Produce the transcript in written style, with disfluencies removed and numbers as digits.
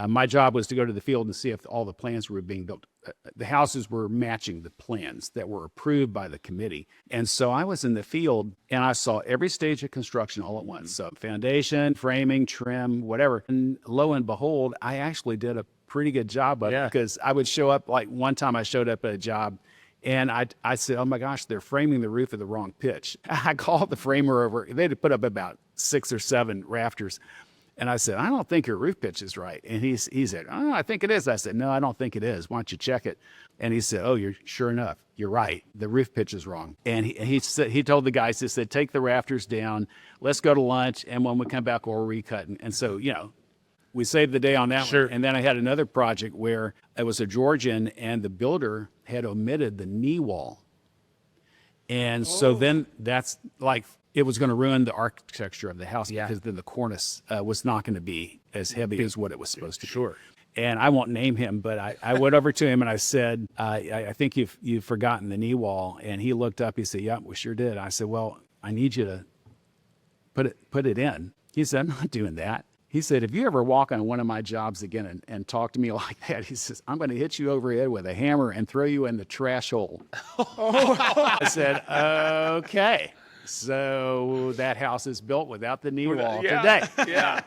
My job was to go to the field and see if all the plans were being built. The houses were matching the plans that were approved by the committee. And so I was in the field and I saw every stage of construction all at once. So foundation, framing, trim, whatever. And lo and behold, I actually did a pretty good job of it, because I would show up, like one time I showed up at a job and I said, oh my gosh, they're framing the roof at the wrong pitch. I called the framer over. They had put up about 6 or 7 rafters. And I said, I don't think your roof pitch is right. And he said, oh, I think it is. I said, no, I don't think it is. Why don't you check it? And he said, oh, you're sure enough. You're right. The roof pitch is wrong. And he told the guys, he said, take the rafters down. Let's go to lunch. And when we come back, we'll recut. And so, we saved the day on that one. And then I had another project where it was a Georgian and the builder had omitted the knee wall. And so then that's like, it was going to ruin the architecture of the house, because then the cornice was not going to be as heavy as what it was supposed to be. And I won't name him, but I went over to him and I said, I think you've forgotten the knee wall. And he looked up, he said, yeah, we sure did. I said, well, I need you to put it in. He said, I'm not doing that. He said, if you ever walk on one of my jobs again and talk to me like that, he says, I'm going to hit you over the head with a hammer and throw you in the trash hole. I said, okay. So that house is built without the knee wall today.